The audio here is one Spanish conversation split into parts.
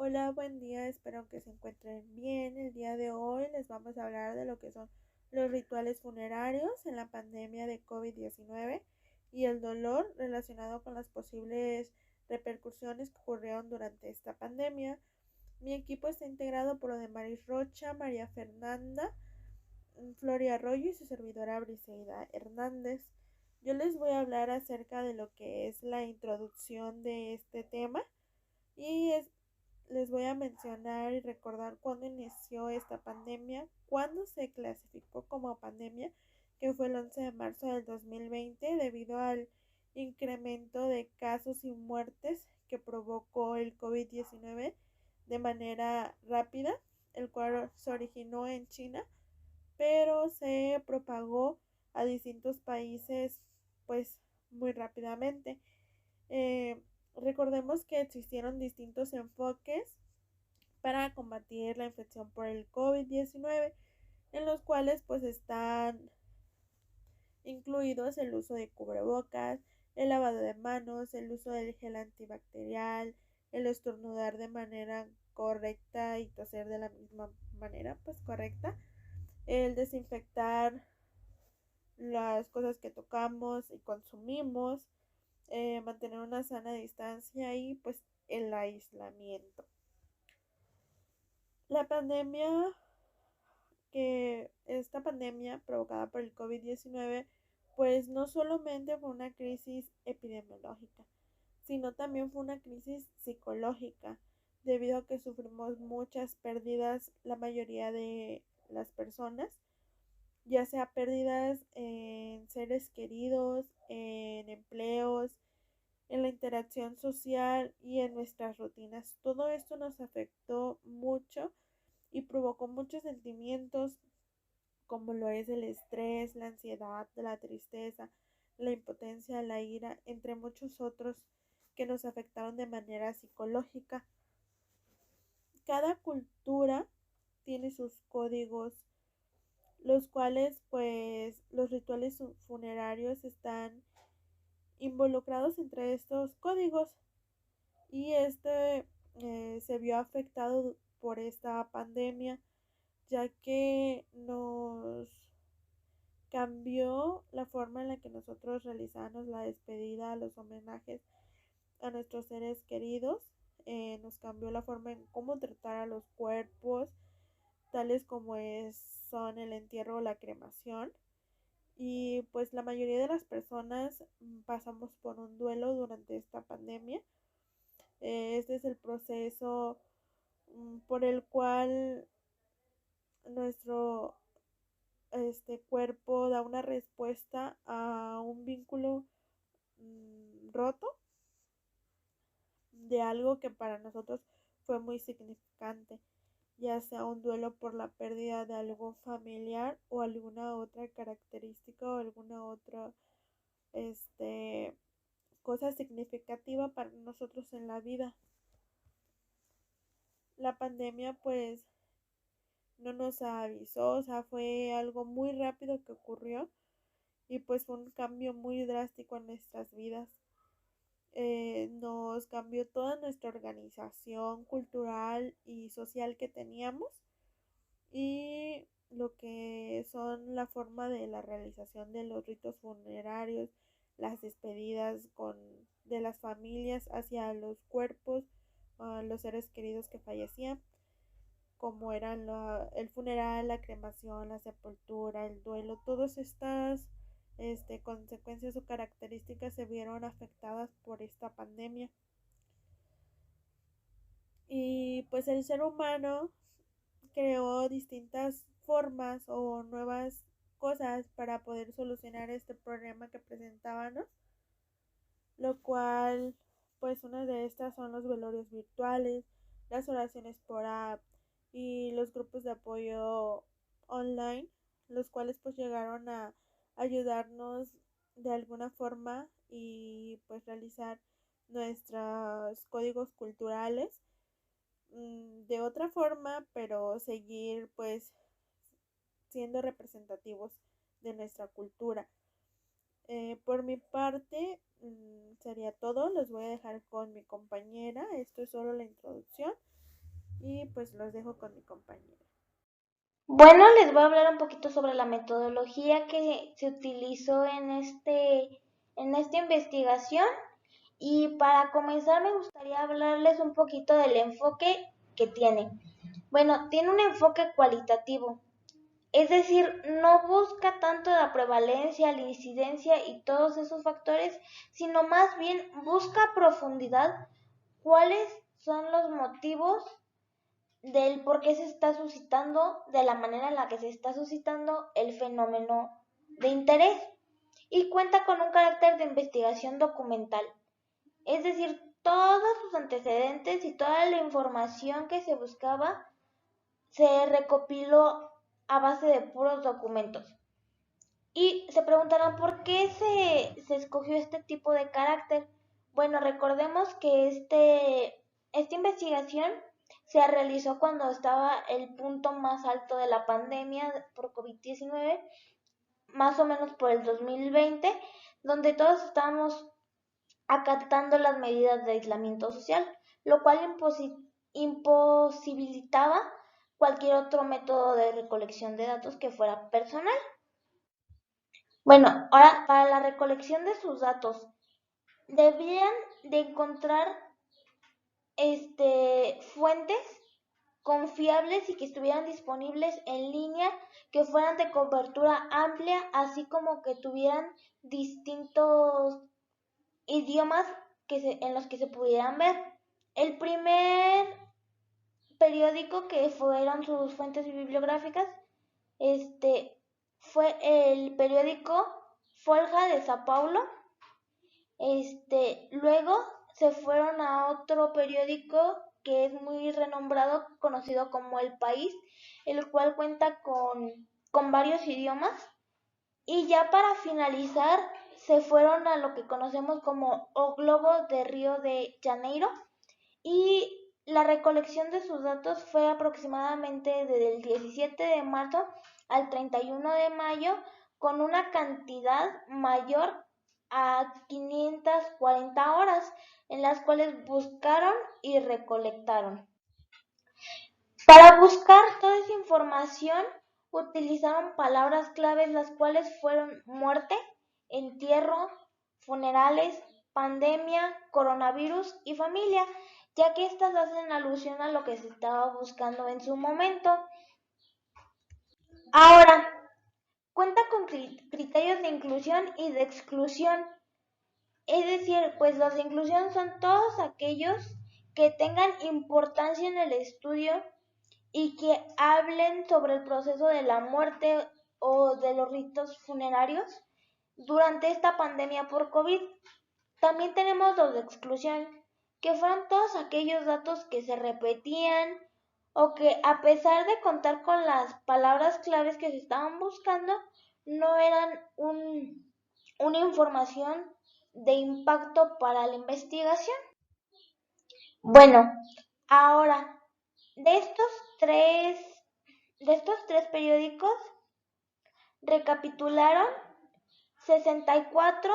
Hola, buen día, espero que se encuentren bien. El día de hoy les vamos a hablar de lo que son los rituales funerarios en la pandemia de COVID-19 y el dolor relacionado con las posibles repercusiones que ocurrieron durante esta pandemia. Mi equipo está integrado por Odemaris Rocha, María Fernanda, Floria Arroyo y su servidora Briseida Hernández. Yo les voy a hablar acerca de lo que es la introducción de este tema y les voy a mencionar y recordar cuándo inició esta pandemia, cuándo se clasificó como pandemia, que fue el 11 de marzo del 2020, debido al incremento de casos y muertes que provocó el COVID-19 de manera rápida, el cual se originó en China, pero se propagó a distintos países pues muy rápidamente. Eh, Recordemos que existieron distintos enfoques para combatir la infección por el COVID-19, en los cuales pues están incluidos el uso de cubrebocas, el lavado de manos, el uso del gel antibacterial, el estornudar de manera correcta y toser de la misma manera pues correcta, el desinfectar las cosas que tocamos y consumimos, mantener una sana distancia y pues el aislamiento. La pandemia esta pandemia provocada por el COVID-19 pues no solamente fue una crisis epidemiológica, sino también fue una crisis psicológica, debido a que sufrimos muchas pérdidas la mayoría de las personas, ya sea pérdidas en seres queridos, en empleos, en la interacción social y en nuestras rutinas. Todo esto nos afectó mucho y provocó muchos sentimientos como lo es el estrés, la ansiedad, la tristeza, la impotencia, la ira, entre muchos otros que nos afectaron de manera psicológica. Cada cultura tiene sus códigos, los cuales pues los rituales funerarios están involucrados entre estos códigos, y se vio afectado por esta pandemia, ya que nos cambió la forma en la que nosotros realizamos la despedida, los homenajes a nuestros seres queridos. Nos cambió la forma en cómo tratar a los cuerpos, tales como son el entierro o la cremación. Y pues la mayoría de las personas pasamos por un duelo durante esta pandemia. Este es el proceso por el cual nuestro cuerpo da una respuesta a un vínculo roto de algo que para nosotros fue muy significante, ya sea un duelo por la pérdida de algún familiar o alguna otra característica o alguna otra cosa significativa para nosotros en la vida. La pandemia pues no nos avisó, o sea, fue algo muy rápido que ocurrió y pues fue un cambio muy drástico en nuestras vidas. Nos cambió toda nuestra organización cultural y social que teníamos, y lo que son la forma de la realización de los ritos funerarios, las despedidas de las familias hacia los cuerpos, los seres queridos que fallecían, como eran el funeral, la cremación, la sepultura, el duelo. Todas estas consecuencias o características se vieron afectadas por esta pandemia. Y pues el ser humano creó distintas formas o nuevas cosas para poder solucionar este problema que presentábamos, lo cual pues una de estas son los velorios virtuales, las oraciones por app y los grupos de apoyo online, los cuales pues llegaron a ayudarnos de alguna forma y pues realizar nuestros códigos culturales de otra forma, pero seguir pues siendo representativos de nuestra cultura. Por mi parte sería todo. Los voy a dejar con mi compañera. Esto es solo la introducción. y pues los dejo con mi compañera. Bueno, les voy a hablar un poquito sobre la metodología que se utilizó en esta investigación. Y para comenzar me gustaría hablarles un poquito del enfoque que tiene. Bueno, tiene un enfoque cualitativo, es decir, no busca tanto la prevalencia, la incidencia y todos esos factores, sino más bien busca a profundidad cuáles son los motivos del por qué se está suscitando, de la manera en la que se está suscitando el fenómeno de interés, y cuenta con un carácter de investigación documental. Es decir, todos sus antecedentes y toda la información que se buscaba se recopiló a base de puros documentos. Y se preguntarán por qué se escogió este tipo de carácter. Bueno, recordemos que esta investigación se realizó cuando estaba el punto más alto de la pandemia por COVID-19, más o menos por el 2020, donde todos estábamos acatando las medidas de aislamiento social, lo cual imposibilitaba cualquier otro método de recolección de datos que fuera personal. Bueno, ahora para la recolección de sus datos, debían de encontrar fuentes confiables y que estuvieran disponibles en línea, que fueran de cobertura amplia, así como que tuvieran distintos idiomas en los que se pudieran ver. El primer periódico que fueron sus fuentes bibliográficas fue el periódico Folha de Sao Paulo. Luego se fueron a otro periódico que es muy renombrado, conocido como El País, el cual cuenta con varios idiomas. Y ya para finalizar, se fueron a lo que conocemos como O Globo de Río de Janeiro, y la recolección de sus datos fue aproximadamente desde el 17 de marzo al 31 de mayo, con una cantidad mayor a 540 horas, en las cuales buscaron y recolectaron. Para buscar toda esa información utilizaron palabras claves, las cuales fueron muerte, entierro, funerales, pandemia, coronavirus y familia, ya que estas hacen alusión a lo que se estaba buscando en su momento. Ahora, cuenta con criterios de inclusión y de exclusión. Es decir, pues los de inclusión son todos aquellos que tengan importancia en el estudio y que hablen sobre el proceso de la muerte o de los ritos funerarios durante esta pandemia por COVID. También tenemos los de exclusión, que fueron todos aquellos datos que se repetían o que, a pesar de contar con las palabras claves que se estaban buscando, no eran una información de impacto para la investigación. Bueno, ahora, de estos tres periódicos recapitularon 64,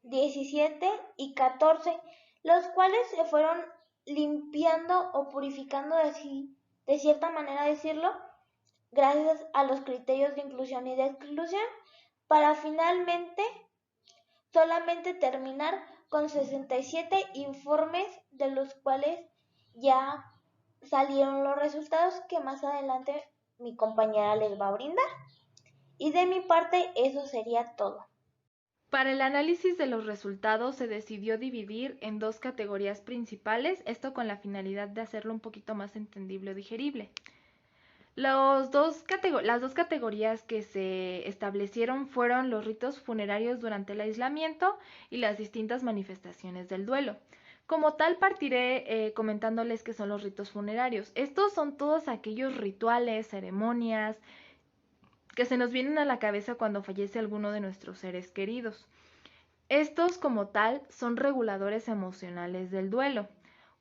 17 y 14, los cuales se fueron limpiando o purificando, de cierta manera decirlo, gracias a los criterios de inclusión y de exclusión, para finalmente solamente terminar con 67 informes, de los cuales ya salieron los resultados que más adelante mi compañera les va a brindar. Y de mi parte eso sería todo. Para el análisis de los resultados se decidió dividir en dos categorías principales, esto con la finalidad de hacerlo un poquito más entendible o digerible. Las dos categorías que se establecieron fueron los ritos funerarios durante el aislamiento y las distintas manifestaciones del duelo. Como tal, partiré comentándoles qué son los ritos funerarios. Estos son todos aquellos rituales, ceremonias que se nos vienen a la cabeza cuando fallece alguno de nuestros seres queridos. Estos, como tal, son reguladores emocionales del duelo.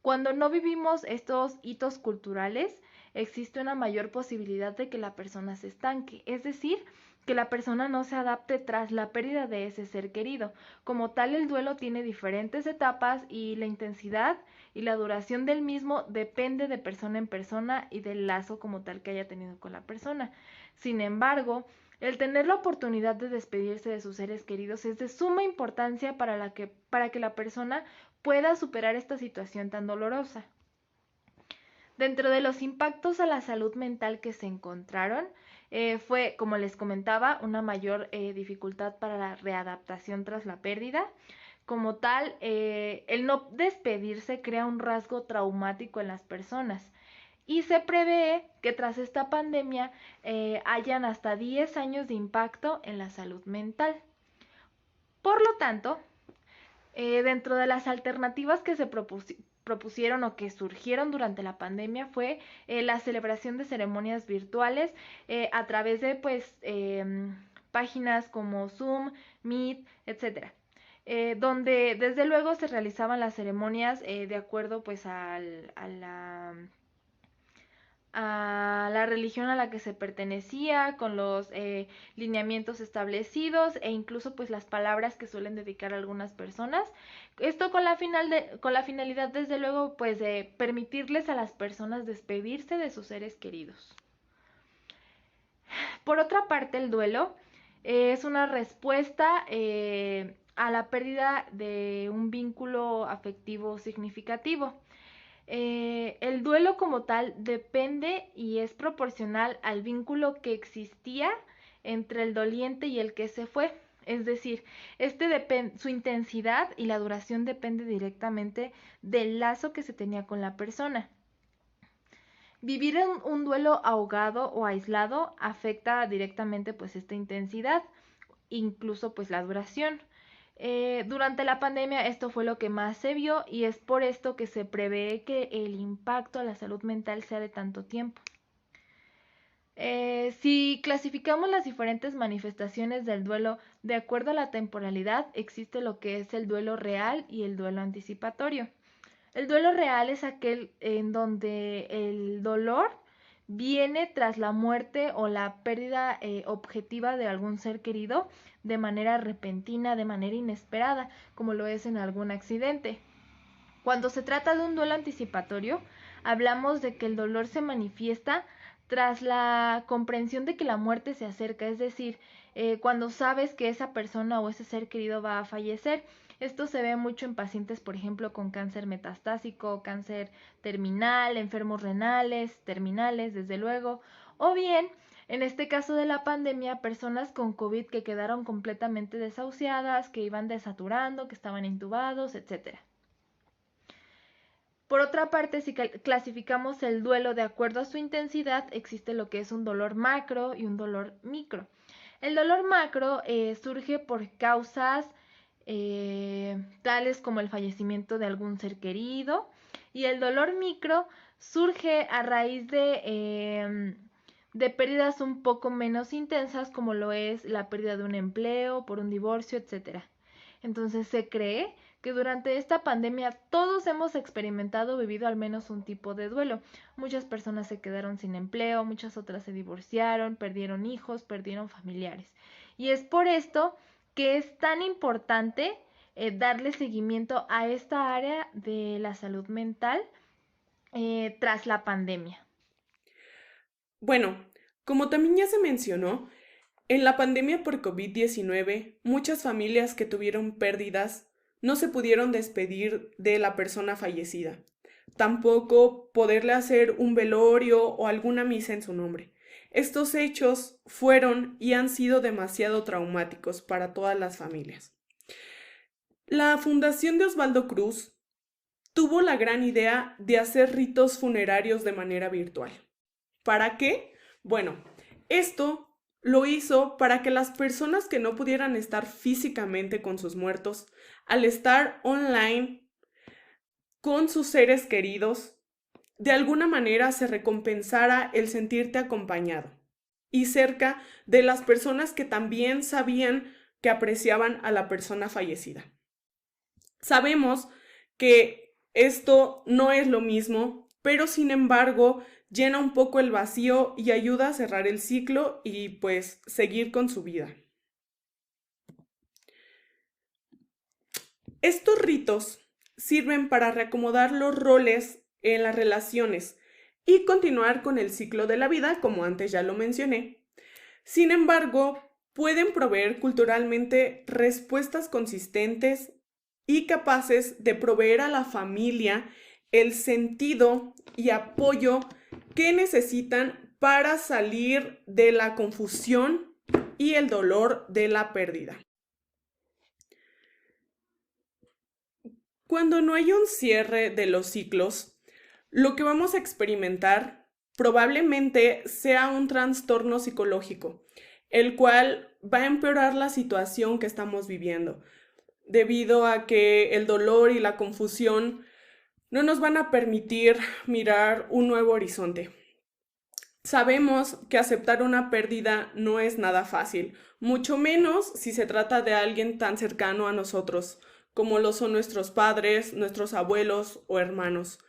Cuando no vivimos estos hitos culturales, existe una mayor posibilidad de que la persona se estanque, es decir, que la persona no se adapte tras la pérdida de ese ser querido. Como tal, el duelo tiene diferentes etapas y la intensidad y la duración del mismo depende de persona en persona y del lazo como tal que haya tenido con la persona. Sin embargo, el tener la oportunidad de despedirse de sus seres queridos es de suma importancia para que la persona pueda superar esta situación tan dolorosa. Dentro de los impactos a la salud mental que se encontraron, fue, como les comentaba, una mayor dificultad para la readaptación tras la pérdida. Como tal, el no despedirse crea un rasgo traumático en las personas y se prevé que tras esta pandemia hayan hasta 10 años de impacto en la salud mental. Por lo tanto, dentro de las alternativas que se propusieron o que surgieron durante la pandemia fue la celebración de ceremonias virtuales a través de páginas como Zoom, Meet, etcétera, donde desde luego se realizaban las ceremonias de acuerdo pues a la religión a la que se pertenecía, con los lineamientos establecidos e incluso pues las palabras que suelen dedicar algunas personas. Esto con la finalidad desde luego pues de permitirles a las personas despedirse de sus seres queridos. Por otra parte, el duelo es una respuesta a la pérdida de un vínculo afectivo significativo. El duelo como tal depende y es proporcional al vínculo que existía entre el doliente y el que se fue. Es decir, su intensidad y la duración depende directamente del lazo que se tenía con la persona. Vivir en un duelo ahogado o aislado afecta directamente pues esta intensidad, incluso pues la duración. Durante la pandemia esto fue lo que más se vio y es por esto que se prevé que el impacto a la salud mental sea de tanto tiempo. Si clasificamos las diferentes manifestaciones del duelo de acuerdo a la temporalidad, existe lo que es el duelo real y el duelo anticipatorio. El duelo real es aquel en donde el dolor viene tras la muerte o la pérdida objetiva de algún ser querido de manera repentina, de manera inesperada, como lo es en algún accidente. Cuando se trata de un duelo anticipatorio, hablamos de que el dolor se manifiesta tras la comprensión de que la muerte se acerca, es decir, cuando sabes que esa persona o ese ser querido va a fallecer. Esto se ve mucho en pacientes, por ejemplo, con cáncer metastásico, cáncer terminal, enfermos renales, terminales, desde luego, o bien, en este caso de la pandemia, personas con COVID que quedaron completamente desahuciadas, que iban desaturando, que estaban intubados, etc. Por otra parte, si clasificamos el duelo de acuerdo a su intensidad, existe lo que es un dolor macro y un dolor micro. El dolor macro surge por causas tales como el fallecimiento de algún ser querido, y el dolor micro surge a raíz de pérdidas un poco menos intensas, como lo es la pérdida de un empleo, por un divorcio, etc. Entonces se cree que durante esta pandemia todos hemos experimentado o vivido al menos un tipo de duelo. Muchas personas se quedaron sin empleo, muchas otras se divorciaron, perdieron hijos, perdieron familiares. Y es por esto que es tan importante darle seguimiento a esta área de la salud mental tras la pandemia. Bueno, como también ya se mencionó, en la pandemia por COVID-19, muchas familias que tuvieron pérdidas no se pudieron despedir de la persona fallecida, tampoco poderle hacer un velorio o alguna misa en su nombre. Estos hechos fueron y han sido demasiado traumáticos para todas las familias. La Fundación de Osvaldo Cruz tuvo la gran idea de hacer ritos funerarios de manera virtual. ¿Para qué? Bueno, esto lo hizo para que las personas que no pudieran estar físicamente con sus muertos, al estar online con sus seres queridos, de alguna manera se recompensara el sentirte acompañado y cerca de las personas que también sabían que apreciaban a la persona fallecida. Sabemos que esto no es lo mismo pero sin embargo llena un poco el vacío y ayuda a cerrar el ciclo y pues seguir con su vida. Estos ritos sirven para reacomodar los roles en las relaciones y continuar con el ciclo de la vida, como antes ya lo mencioné. Sin embargo, pueden proveer culturalmente respuestas consistentes y capaces de proveer a la familia el sentido y apoyo que necesitan para salir de la confusión y el dolor de la pérdida. Cuando no hay un cierre de los ciclos, lo que vamos a experimentar probablemente sea un trastorno psicológico, el cual va a empeorar la situación que estamos viviendo, debido a que el dolor y la confusión no nos van a permitir mirar un nuevo horizonte. Sabemos que aceptar una pérdida no es nada fácil, mucho menos si se trata de alguien tan cercano a nosotros, como lo son nuestros padres, nuestros abuelos o hermanos.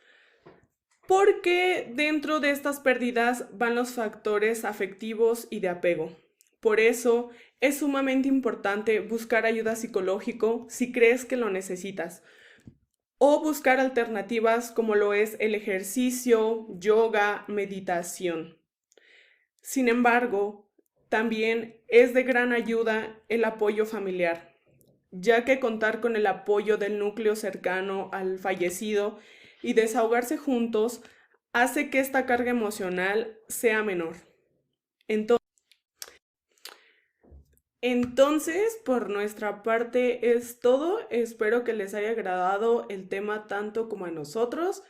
Porque dentro de estas pérdidas van los factores afectivos y de apego. Por eso es sumamente importante buscar ayuda psicológica si crees que lo necesitas, o buscar alternativas como lo es el ejercicio, yoga, meditación. Sin embargo, también es de gran ayuda el apoyo familiar, ya que contar con el apoyo del núcleo cercano al fallecido y desahogarse juntos hace que esta carga emocional sea menor. Entonces, por nuestra parte es todo. Espero que les haya agradado el tema tanto como a nosotros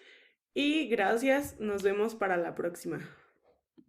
y gracias. Nos vemos para la próxima.